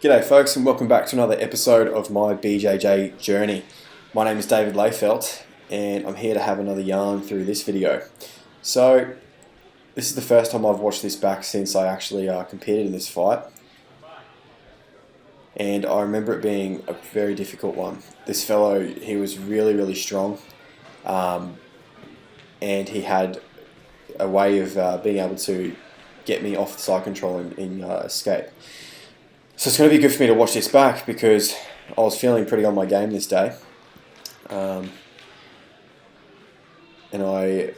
G'day folks, and welcome back to another episode of my BJJ journey. My name is David Lehfeldt and I'm here to have another yarn through this video. So this is the first time I've watched this back since I actually competed in this fight, and I remember it being a very difficult one. This fellow, he was really strong, and he had a way of being able to get me off the side control in escape. So it's going to be good for me to watch this back because I was feeling pretty on my game this day, and I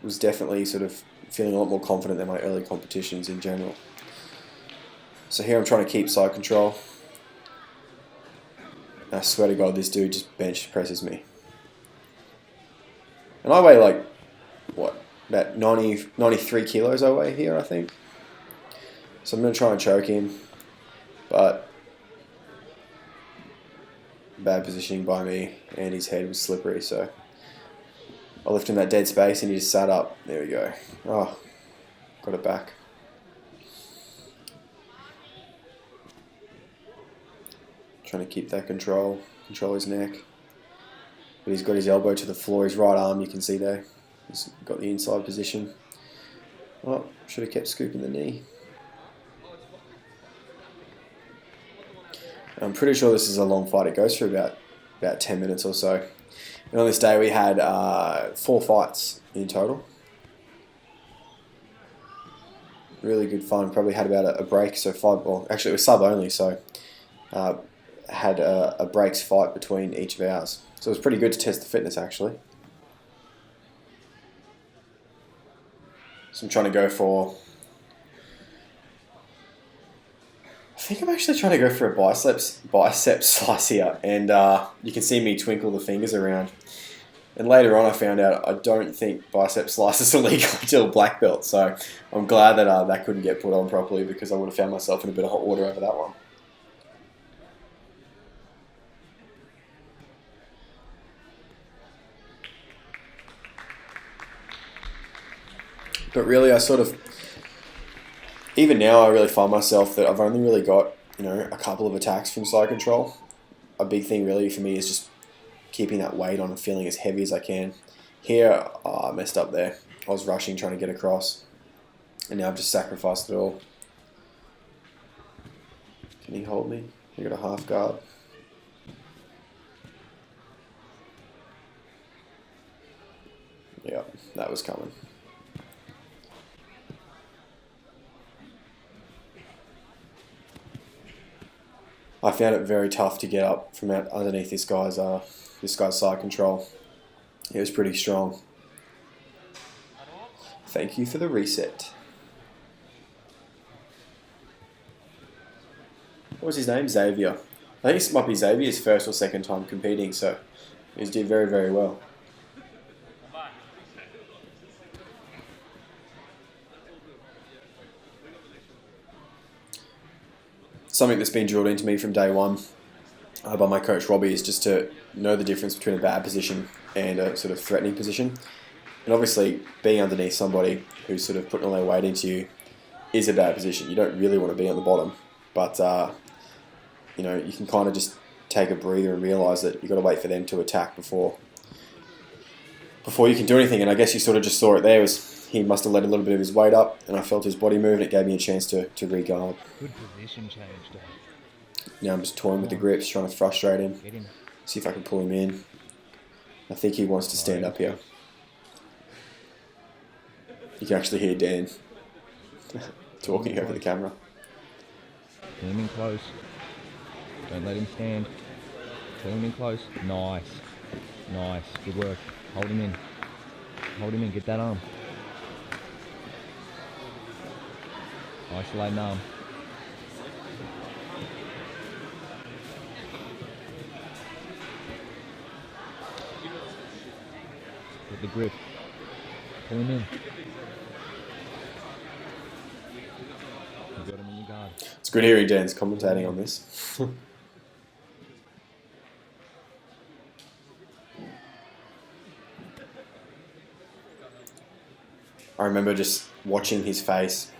was definitely sort of feeling a lot more confident than my early competitions in general. So here I'm trying to keep side control. I swear to God, this dude just bench presses me. And I weigh like, what, about 93 kilos I weigh here, I think. So I'm going to try and choke him. But bad positioning by me, and his head was slippery, so I left him that dead space and he just sat up. There we go. Oh, got it back. Trying to keep that control his neck. But he's got his elbow to the floor, his right arm you can see there. He's got the inside position. Oh, should have kept scooping the knee. I'm pretty sure this is a long fight. It goes for about 10 minutes or so. And on this day we had 4 fights in total. Really good fun. Probably had about a break, so 5. Well, actually it was sub only, so had a breaks fight between each of ours. So it was pretty good to test the fitness actually. So I'm trying to go for. I think I'm actually trying to go for a bicep slice here, and you can see me twinkle the fingers around. And later on I found out I don't think bicep slices are legal until black belt, so I'm glad that that couldn't get put on properly because I would have found myself in a bit of hot water over that one. But really even now I really find myself that I've only really got, a couple of attacks from side control. A big thing really for me is just keeping that weight on and feeling as heavy as I can. Here, I messed up there. I was rushing trying to get across, and now I've just sacrificed it all. Can he hold me? I got a half guard. Yep, that was coming. I found it very tough to get up from out underneath this guy's side control. He was pretty strong. Thank you for the reset. What was his name? Xavier. I think this might be Xavier's first or second time competing, so he's doing very well. Something that's been drilled into me from day one by my coach Robbie is just to know the difference between a bad position and a sort of threatening position. And obviously being underneath somebody who's sort of putting all their weight into you is a bad position. You don't really want to be on the bottom, but you can kind of just take a breather and realise that you've got to wait for them to attack before you can do anything. And I guess you sort of just saw it there. He must have let a little bit of his weight up, and I felt his body move, and it gave me a chance to re-guard. Good position change, Dave. Now I'm just toying with the grips, trying to frustrate him. See if I can pull him in. I think he wants to stand up here. You can actually hear Dan talking over the camera. Pull him in close. Don't let him stand. Pull him in close. Nice. Nice. Good work. Hold him in. Hold him in. Get that arm. Isolate arm. Get the grip. Pull him in. You got him in your guard. It's good hearing Dan's commentating on this. I remember just watching his face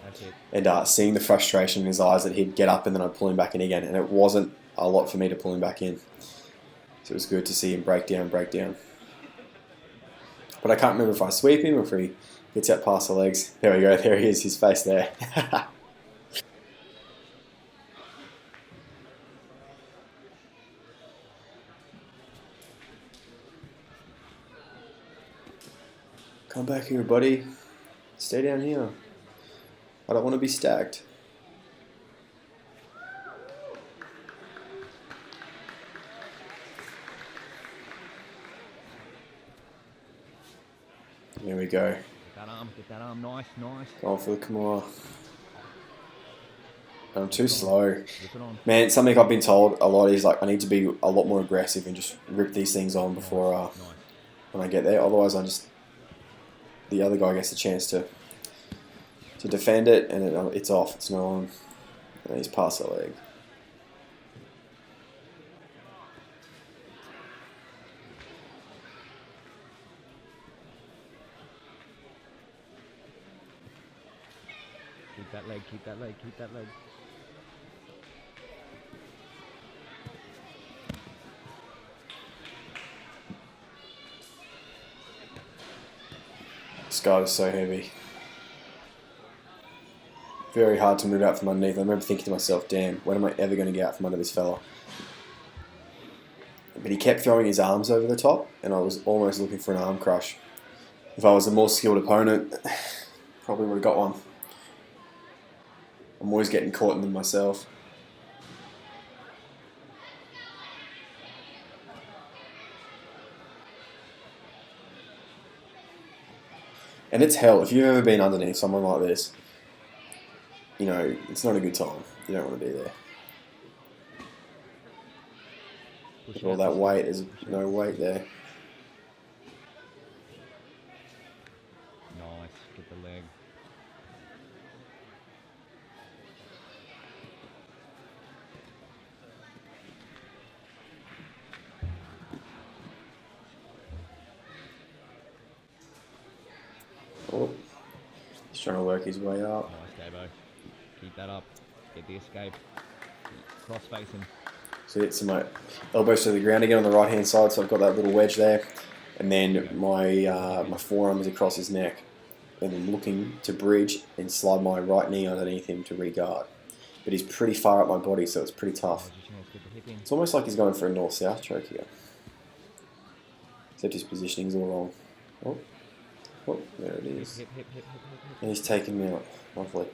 and seeing the frustration in his eyes that he'd get up and then I'd pull him back in again, and it wasn't a lot for me to pull him back in. So it was good to see him break down. But I can't remember if I sweep him or if he gets out past the legs. There we go, there he is, his face there. Come back here, buddy. Stay down here. I don't want to be stacked. There we go. Get that arm, nice. Going for the Kimura. I'm too slow. Man, something I've been told a lot is like I need to be a lot more aggressive and just rip these things on before when I get there. Otherwise, the other guy gets the chance to defend it, and it's off. It's not on. And he's past the leg. Keep that leg. This guard is so heavy. Very hard to move out from underneath. I remember thinking to myself, damn, when am I ever going to get out from under this fella? But he kept throwing his arms over the top, and I was almost looking for an arm crush. If I was a more skilled opponent, probably would have got one. I'm always getting caught in them myself. And it's hell. If you've ever been underneath someone like this, you know, it's not a good time. You don't want to be there. With all that weight, there's no weight there. Nice, get the leg. Oh, he's trying to work his way up. Nice, Gabo. Keep that up. Get the escape. Cross facing. So it's my elbows to the ground again on the right hand side, so I've got that little wedge there, and then my forearm is across his neck, and I'm looking to bridge and slide my right knee underneath him to re-guard. But he's pretty far up my body, so it's pretty tough. It's almost like he's going for a north-south choke here, except his positioning's all wrong. Oh, there it is. And he's taking me out. Lovely.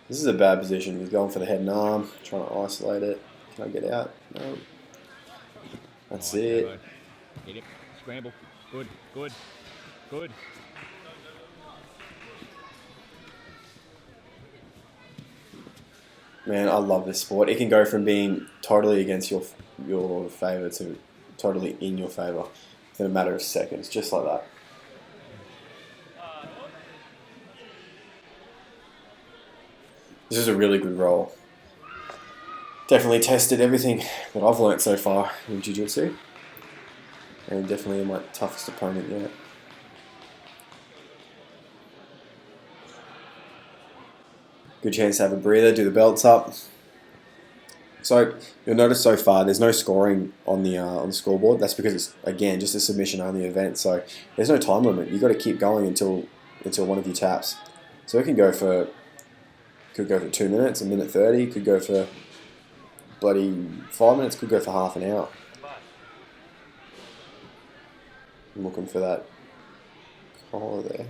This is a bad position. He's going for the head and arm, trying to isolate it. Can I get out? No. That's it. Get it. Scramble. Good. Man, I love this sport. It can go from being totally against your favour to totally in your favour in a matter of seconds, just like that. This is a really good roll. Definitely tested everything that I've learnt so far in Jiu-Jitsu, and definitely my toughest opponent yet. Good chance to have a breather, do the belts up. So you'll notice so far there's no scoring on the scoreboard. That's because it's, again, just a submission only event, so there's no time limit. You've got to keep going until one of you taps. So it can go for 2 minutes, a minute 30, could go for bloody 5 minutes, could go for half an hour. I'm looking for that collar there.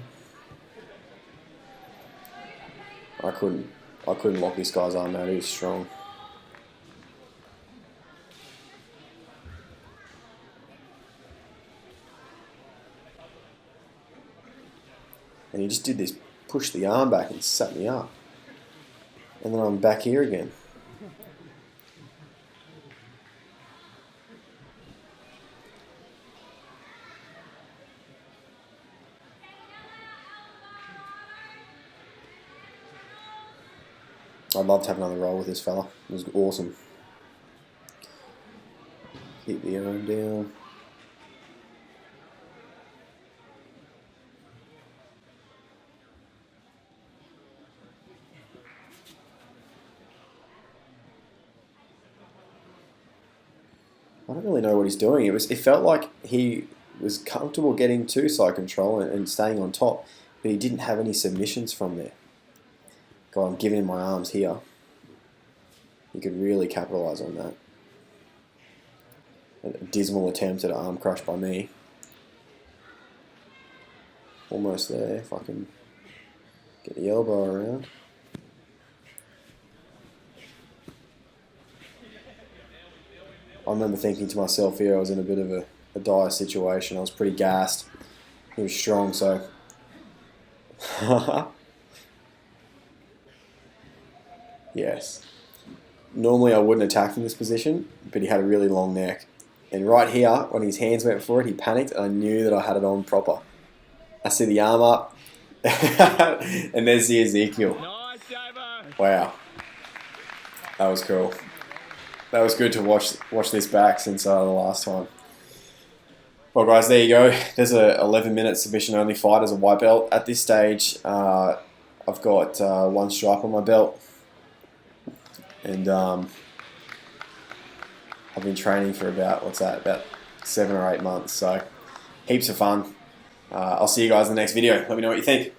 I couldn't lock this guy's arm out, he was strong. And he just did this, push the arm back and sat me up. And then I'm back here again. I'd love to have another roll with this fella. It was awesome. Keep the arm down. I don't really know what he's doing. It felt like he was comfortable getting to side control and staying on top, but he didn't have any submissions from there. God, I'm giving him my arms here. He could really capitalise on that. A dismal attempt at an arm crush by me. Almost there, if I can get the elbow around. I remember thinking to myself here, I was in a bit of a dire situation. I was pretty gassed. He was strong, so... Yes. Normally I wouldn't attack in this position, but he had a really long neck. And right here, when his hands went for it, he panicked, and I knew that I had it on proper. I see the arm up, and there's the Ezekiel. Wow. That was cool. That was good to watch this back since the last time. Well, guys, there you go. There's a 11-minute submission-only fight as a white belt. At this stage, I've got 1 stripe on my belt. And I've been training for about 7 or 8 months. So, heaps of fun. I'll see you guys in the next video. Let me know what you think.